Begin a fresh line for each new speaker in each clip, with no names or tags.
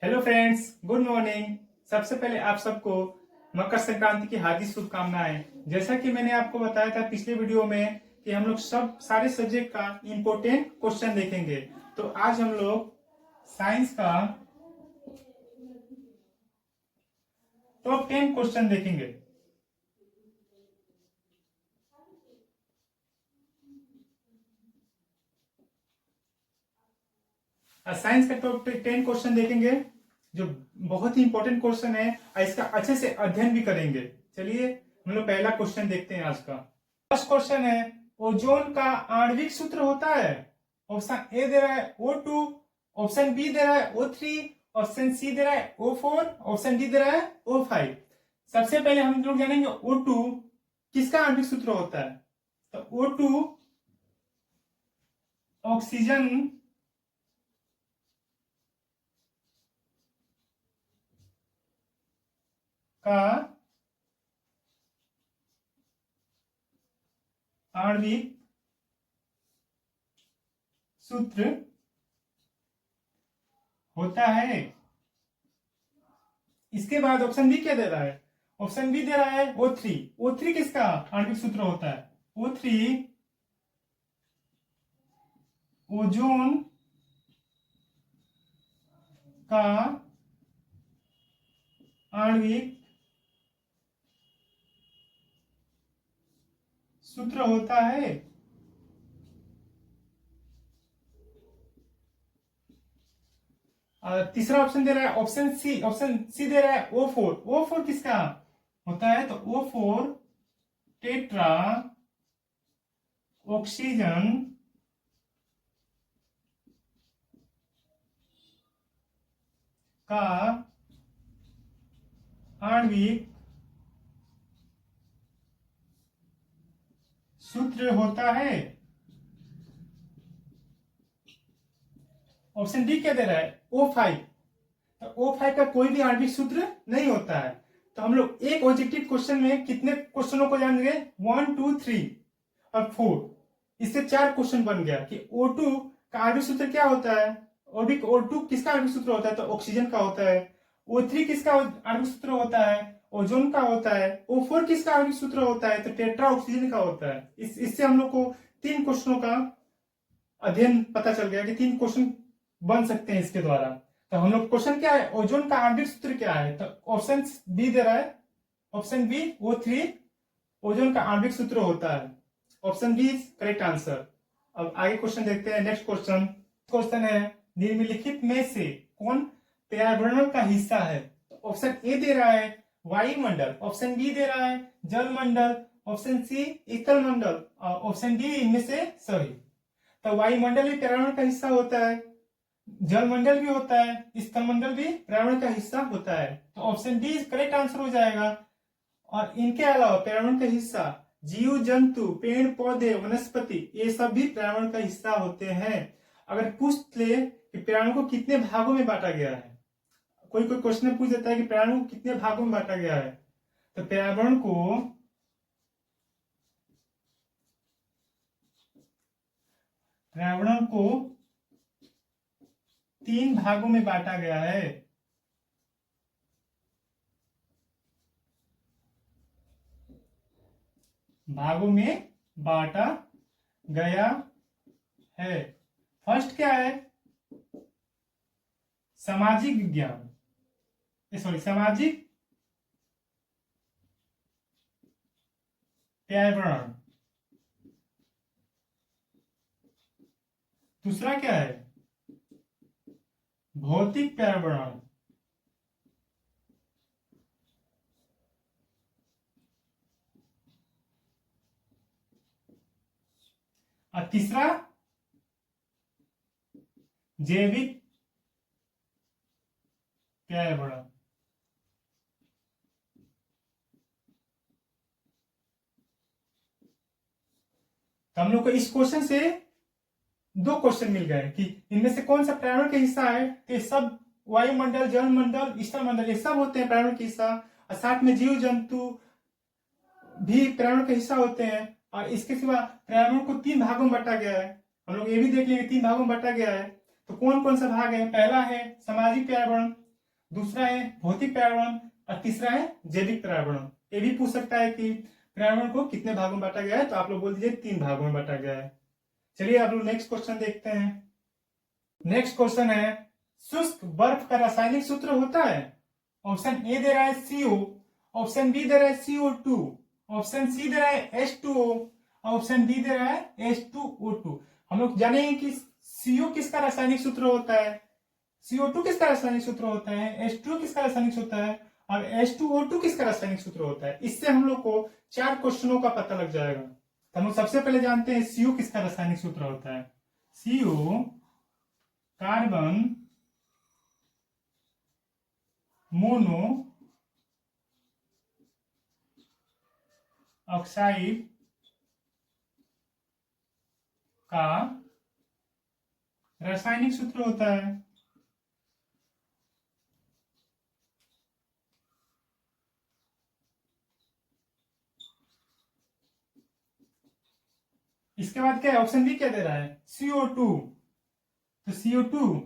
Hello friends, good morning. सबसे पहले आप सबको मकर संक्रांति की हार्दिक शुभकामनाएं। जैसा कि मैंने आपको बताया था पिछले वीडियो में कि हम लोग सब सारे सब्जेक्ट का इम्पोर्टेंट क्वेश्चन देखेंगे। तो आज हम लोग साइंस का टॉप 10 क्वेश्चन देखेंगे। साइंस का टॉप 10 क्वेश्चन देखेंगे जो बहुत ही इंपॉर्टेंट क्वेश्चन है और इसका अच्छे से अध्ययन भी करेंगे। चलिए हम लोग पहला क्वेश्चन देखते हैं आज का। फर्स्ट क्वेश्चन है, ओजोन का आणविक सूत्र होता है। ऑप्शन ए दे रहा है O2, ऑप्शन बी दे रहा है O3, ऑप्शन सी दे रहा है O4, ऑप्शन डी दे रहा है O5। सबसे पहले हम लोग जानेंगे O2 किसका आणविक सूत्र होता है। तो O2 ऑक्सीजन का आणविक सूत्र होता है। इसके बाद ऑप्शन बी क्या दे रहा है? ऑप्शन बी दे रहा है O3। O3 किसका आणविक सूत्र होता है? O3 ओजोन का आणविक सूत्र होता है। तीसरा ऑप्शन दे रहा है ऑप्शन सी दे रहा है O4। O4 किसका होता है? तो O4 टेट्रा ऑक्सीजन का आणविक सूत्र होता है। ऑप्शन डी क्या दे रहा है? O5। तो O5 का कोई भी आणविक सूत्र नहीं होता है। तो हम लोग एक ऑब्जेक्टिव क्वेश्चन में कितने क्वेश्चनों को जानेंगे? 1, 2, 3 और 4। इससे 4 क्वेश्चन बन गया कि O2 का आणविक सूत्र क्या होता है। O2 किसका आणविक सूत्र होता है? तो ऑक्सीजन का होता है। O3 किसका आणविक सूत्र होता है? ओजोन का होता है। O4 किसका आणविक सूत्र होता है? तो टेट्रा ऑक्सीजन का होता है। इससे हम लोग को 3 क्वेश्चनों का अध्ययन पता चल गया कि 3 क्वेश्चन बन सकते हैं इसके द्वारा। तो हम लोग क्वेश्चन क्या है, ओजोन का आणविक सूत्र क्या है? तो ऑप्शन बी दे रहा है, ऑप्शन बी O3 ओजोन का आणविक सूत्र होता है। Option B is correct answer. अब आगे क्वेश्चन देखते हैं। नेक्स्ट क्वेश्चन है, निम्नलिखित में से कौन पर्यावरण का हिस्सा है? तो ऑप्शन ए दे रहा है वायुमंडल, ऑप्शन बी दे रहा है जलमंडल, ऑप्शन सी स्थल मंडल, ऑप्शन डी इनमें से सभी। तो वायुमंडल भी पर्यावरण का हिस्सा होता है, जलमंडल भी होता है, स्थलमंडल भी पर्यावरण का हिस्सा होता है। तो ऑप्शन डी करेक्ट आंसर हो जाएगा। और इनके अलावा पर्यावरण का हिस्सा जीव जंतु, पेड़ पौधे, वनस्पति, ये सब भी पर्यावरण का हिस्सा होते हैं। अगर पूछ ले कि पर्यावरण को कितने भागों में बांटा गया है, कोई क्वेश्चन पूछ देता है कि पर्यावरण को कितने भागों में बांटा गया है, तो पर्यावरण को 3 भागों में बांटा गया है। भागों में बांटा गया है। फर्स्ट क्या है? सामाजिक विज्ञान, सामाजिक पर्यावरण। दूसरा क्या है? भौतिक पर्यावरण। और तीसरा जैविक पर्यावरण। तो हम लोग को इस क्वेश्चन से 2 क्वेश्चन मिल गए कि इनमें से कौन सा पर्यावरण का हिस्सा है। तो ये सब वायुमंडल, जलमंडल, स्थलमंडल, ये सब होते हैं पर्यावरण का हिस्सा। और साथ में जीव जंतु भी पर्यावरण का हिस्सा होते हैं। और इसके सिवा पर्यावरण को 3 भागों में बांटा गया है। हम लोग ये भी देख लेंगे 3 भागों में बांटा गया है। तो कौन कौन सा भाग है? पहला है सामाजिक पर्यावरण, दूसरा है भौतिक पर्यावरण और तीसरा है जैविक पर्यावरण। ये भी पूछ सकता है कि पर्यावरण को कितने भागों में बांटा गया है, तो आप लोग बोल दीजिए 3 भागों में बांटा गया है। चलिए आप लोग नेक्स्ट क्वेश्चन देखते हैं। नेक्स्ट क्वेश्चन है शुष्क बर्फ का रासायनिक सूत्र होता है। ऑप्शन ए दे रहा है CO, ऑप्शन बी दे रहा है CO2, ऑप्शन सी दे रहा है H2O, ऑप्शन डी दे रहा है H2O2। हम लोग जानेंगे कि CO किसका रासायनिक सूत्र होता है, CO2 किसका रासायनिक सूत्र होता है, H2O किसका रासायनिक सूत्र होता है और H2O2 किसका रासायनिक सूत्र होता है। इससे हम लोग को 4 क्वेश्चनों का पता लग जाएगा। तो हम लोग सबसे पहले जानते हैं CO किसका रासायनिक सूत्र होता है। CO कार्बन मोनो ऑक्साइड का रासायनिक सूत्र होता है। इसके बाद क्या है, ऑप्शन बी क्या दे रहा है CO2। तो CO2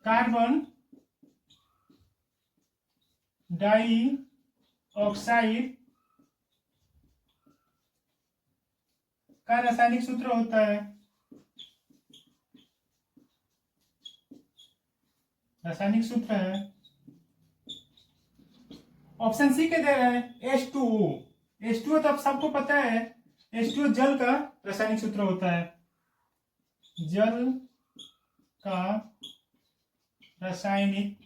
कार्बन डाई ऑक्साइड का रासायनिक सूत्र होता है। रासायनिक सूत्र है ऑप्शन सी के दे रहा है H2O। H2O तो अब सबको पता है, H2O जल का रासायनिक सूत्र होता है। जल का रासायनिक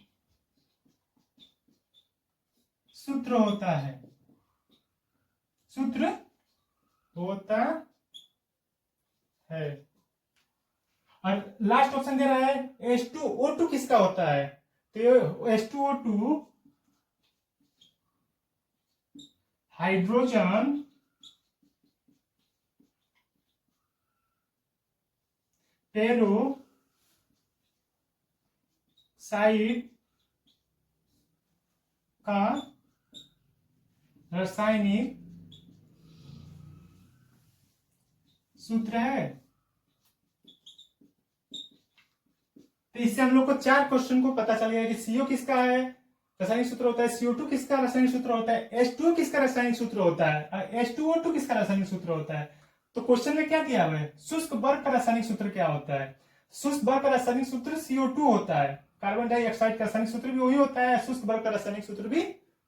सूत्र होता है, सूत्र होता है। और लास्ट ऑप्शन दे रहा है H2O2 किसका होता है। तो H2O2 हाइड्रोजन पेरो साइड का रासायनिक सूत्र है। तो इससे हम लोग को 4 क्वेश्चन को पता चल गया कि CO किसका है रासायनिक सूत्र होता है, CO2 किसका रासायनिक सूत्र होता है, H2O किसका रासायनिक सूत्र होता है और H2O2 किसका रासायनिक सूत्र होता है। तो क्वेश्चन में क्या दिया हुआ है, शुष्क बर्फ का रासायनिक सूत्र क्या होता है। शुष्क बर्फ का रासायनिक सूत्र CO2 होता है। कार्बन डाइऑक्साइड का रासायनिक सूत्र भी वही होता है, शुष्क बर्फ का रासायनिक सूत्र भी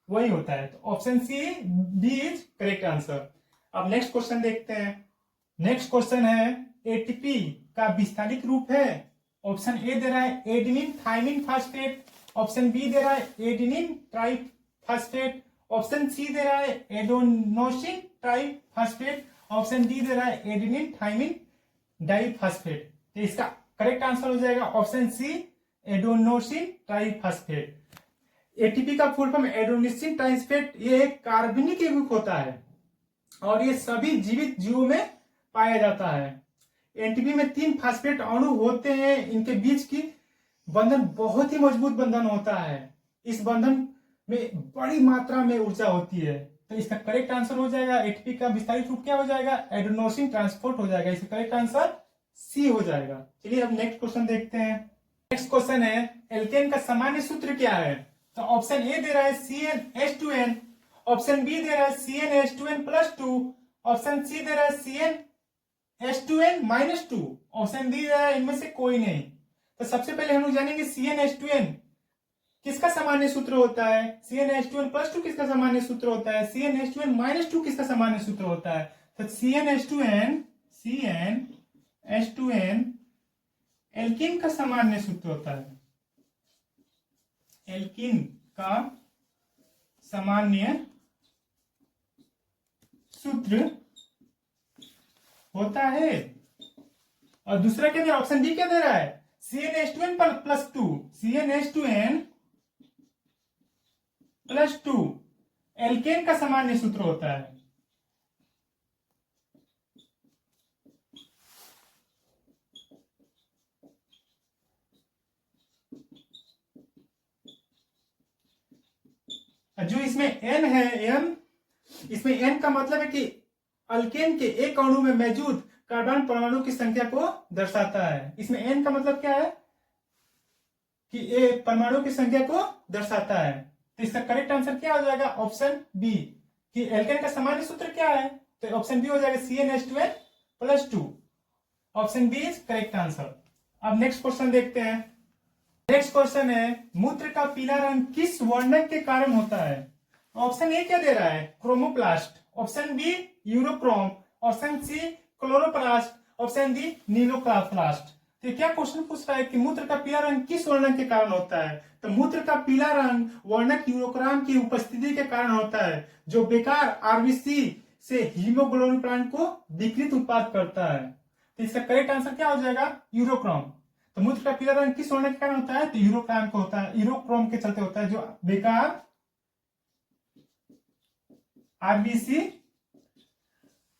वही होता है। तो option C B is correct answer. अब नेक्स्ट क्वेश्चन देखते हैं। नेक्स्ट क्वेश्चन है एटीपी का विस्तारित रूप है। ऑप्शन ए दे रहा है adenine thymine phosphate, option B दे रहा है एडेनिन ट्राइफास्फेट, ऑप्शन सी दे रहा है एडोनोसिन ट्राइफास्फेट, ऑप्शन डी दे रहा है एडेनिन थाइमिन डाइफास्फेट। तो इसका करेक्ट आंसर हो जाएगा option C adenosine triphosphate. ATP का फुल फॉर्म एडोनिसिन ट्राइफास्फेट, ये एक कार्बनिक यौगिक होता है और ये सभी जीवित जीवों में पाया जाता है। एटीपी में 3 फास्फेट अणु होते हैं, इनके बीच की बंधन बहुत ही मजबूत बंधन होता है। इस बंधन में बड़ी मात्रा में ऊर्जा होती है। तो इसका करेक्ट आंसर हो जाएगा एटीपी का विस्तारित रूप क्या हो जाएगा, एडोनोसिन ट्रांसपोर्ट हो जाएगा। इसका करेक्ट आंसर सी हो जाएगा। चलिए अब नेक्स्ट क्वेश्चन देखते हैं। नेक्स्ट क्वेश्चन है एल्केन का सामान्य सूत्र क्या है। तो ऑप्शन ए दे रहा है CnH2n, ऑप्शन बी दे रहा है CnH2n+2, ऑप्शन सी दे रहा है CnH2n-2, ऑप्शन डी दे रहा है इनमें से कोई नहीं। तो सबसे पहले हम लोग जानेंगे CnH2n किसका सामान्य सूत्र होता है, CnH2n+2 किसका सामान्य सूत्र होता है, CnH2n-2 किसका सामान्य सूत्र होता है। तो CnH2n एल्कीन का सामान्य सूत्र होता है। एल्कीन का सामान्य सूत्र होता है। और दूसरा क्या दे रहा है, ऑप्शन डी क्या दे रहा है, CnH2n+2, CnH2n+2 एल्केन का सामान्य सूत्र होता है। जो इसमें N है, इसमें N का मतलब है कि अल्केन के एक अणु में मौजूद कार्बन परमाणु की संख्या को दर्शाता है। इसमें N का मतलब क्या है कि ये परमाणु की संख्या को दर्शाता है। तो इसका करेक्ट आंसर क्या हो जाएगा? ऑप्शन बी, कि एल्केन का सामान्य सूत्र क्या है? तो ऑप्शन बी हो जाएगा CnH2n+2। Option B is correct answer. अब नेक्स्ट क्वेश्चन देखते हैं। नेक्स्ट क्वेश्चन है, मूत्र का पीला रंग किस वर्णक के कारण होता है? ऑप्शन ए क्या दे रहा है? Chromoplast. Option B urochrome. Option C chloroplast. Option D नीलोप्लास्ट। तो क्या क्वेश्चन पूछ रहा है कि मूत्र का पीला रंग किस वर्णक के कारण होता है? तो मूत्र का पीला रंग वर्णक यूरोक्रोम की उपस्थिति के कारण होता है, जो बेकार आरबीसी से हीमोग्लोबिन प्लांट को विकृत उत्पाद करता है। तो इसका करेक्ट आंसर क्या हो जाएगा? यूरोक्रोम। तो मूत्र का पीला रंग किस वर्णक के कारण होता है? तो यूरोक्रोम को होता है, यूरोक्रोम के चलते होता है, जो बेकार आरबीसी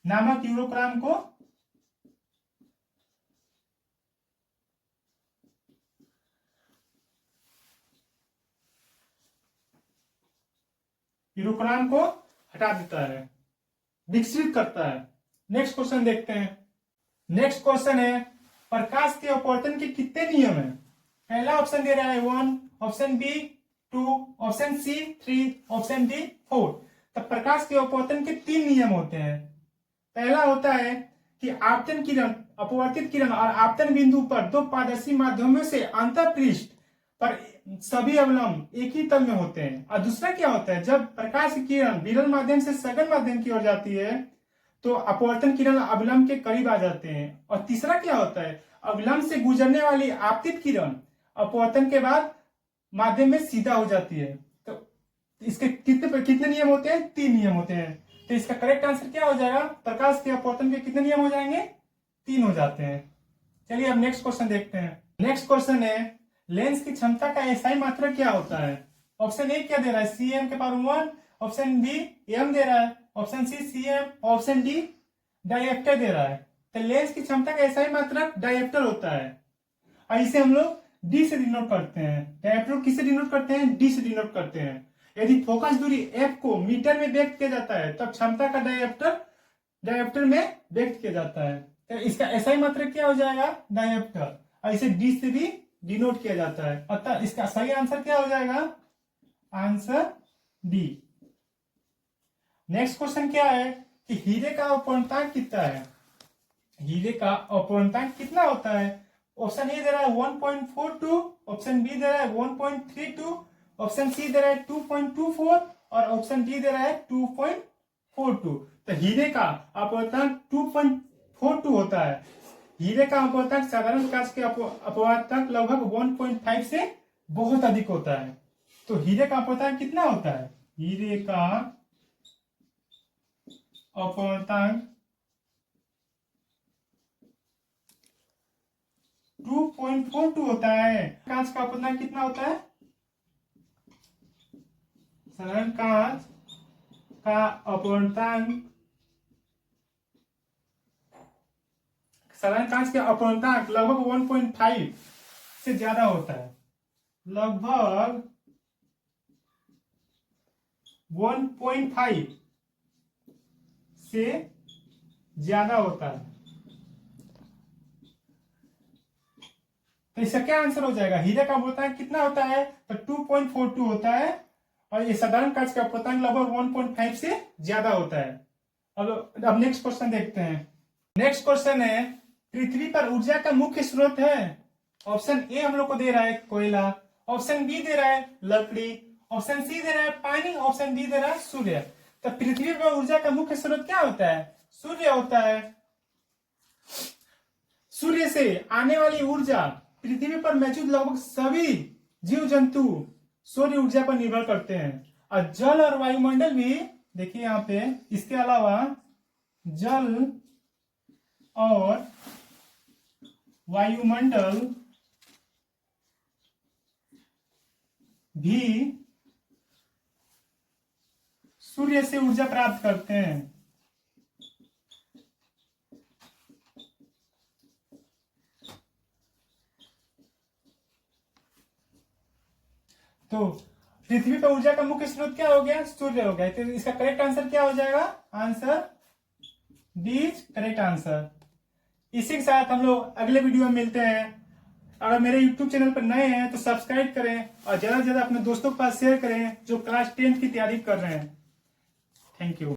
नामक यूरोक्रोम को हटा देता है, विकसित करता है। नेक्स्ट क्वेश्चन देखते हैं। नेक्स्ट क्वेश्चन है, प्रकाश के अपवर्तन के कितने नियम हैं? पहला ऑप्शन दे रहा है 1, option B 2, option C 3, option D 4। तो प्रकाश के अपवर्तन के 3 नियम होते हैं। पहला होता है कि आपतन किरण, अपवर्तित किरण और आपतन बिंदु पर दो पारदर्शी माध्यमों से अंतःपृष्ठ पर सभी अवलंब एक ही तल में होते हैं। और दूसरा क्या होता है, जब प्रकाश की किरण विरल माध्यम से सघन माध्यम की ओर जाती है तो अपवर्तन किरण अवलंब के करीब आ जाते हैं। और तीसरा क्या होता है, अवलंब से गुजरने वाली आपतित किरण अपवर्तन के बाद माध्यम में सीधा हो जाती है। तो इसके कितने नियम होते हैं? 3 नियम होते हैं। तो इसका करेक्ट आंसर क्या हो जाएगा? प्रकाश के अपवर्तन के कितने नियम हो जाएंगे? 3 हो जाते हैं। चलिए अब नेक्स्ट क्वेश्चन देखते हैं। नेक्स्ट क्वेश्चन है, लेंस की क्षमता का एसआई मात्रक क्या होता है? ऑप्शन ए क्या दे रहा है? cm⁻1। ऑप्शन बी m दे रहा है। Option C cm। Option D dioptre दे रहा है। तो लेंस की क्षमता का एसआई मात्रक डायएप्टर होता है, और इसे हम लोग डी से डिनोट करते हैं। डायएप्टर किससे डिनोट करते हैं? डी से डिनोट करते हैं। यदि फोकस दूरी f को मीटर में व्यक्त किया जाता है तब क्षमता का डायएप्टर में व्यक्त किया जाता है। तो इसका एसआई मात्रक क्या हो जाएगा? डायएप्टर। और इसे डी से भी डिनोट किया जाता है। अतः इसका सही आंसर क्या हो जाएगा? Answer D. नेक्स्ट क्वेश्चन क्या है कि हीरे का अपवर्तनांक कितना है? हीरे का अपवर्तनांक कितना होता है? ऑप्शन ए दे रहा है 1.42, ऑप्शन बी दे रहा है 1.32, ऑप्शन सी दे रहा है 2.24 और ऑप्शन डी दे रहा है 2.42। तो हीरे का अपवर्तनांक 2.42 होता है। हीरे का अपवर्तनांक साधारण कांच के अपवर्तनांक लगभग 1.5 से बहुत अधिक होता है। तो हीरे का अपवर्तनांक कितना होता है? हीरे का अपवर्तनांक 2.42 होता है। कांच का अपवर्तनांक कितना होता है? साधारण कांच का अपवर्तनांक, साधारण कांच के अपवर्तनांक लगभग 1.5 से ज्यादा होता है। लगभग 1.5 से ज्यादा होता है। तो इसका क्या आंसर हो जाएगा? हीरे का अपवर्तनांक कितना होता है? तो 2.42 होता है, और ये साधारण कांच का अपवर्तनांक लगभग 1.5 से ज्यादा होता है। अब नेक्स्ट क्वेश्चन देखते हैं। नेक्स्ट क्वेश्चन है, पृथ्वी पर ऊर्जा का मुख्य स्रोत है? ऑप्शन ए हम लोग को दे रहा है कोयला, ऑप्शन बी दे रहा है लकड़ी, ऑप्शन सी दे रहा है पानी, ऑप्शन डी दे रहा है सूर्य। तो पृथ्वी पर ऊर्जा का मुख्य स्रोत क्या होता है? सूर्य होता है। सूर्य से आने वाली ऊर्जा पृथ्वी पर मौजूद लगभग सभी जीव जंतु सौर ऊर्जा पर निर्भर करते हैं। और जल और वायुमंडल भी, देखिए यहाँ पे, इसके अलावा जल और वायुमंडल भी सूर्य से ऊर्जा प्राप्त करते हैं। तो पृथ्वी पर ऊर्जा का मुख्य स्रोत क्या हो गया? सूर्य हो गया। तो इसका करेक्ट आंसर क्या हो जाएगा? Answer D is correct answer. इसी के साथ हम लोग अगले वीडियो में मिलते हैं। अगर मेरे YouTube चैनल पर नए हैं तो सब्सक्राइब करें और ज्यादा से ज्यादा अपने दोस्तों के पास शेयर करें जो क्लास 10 की तैयारी कर रहे हैं। Thank you.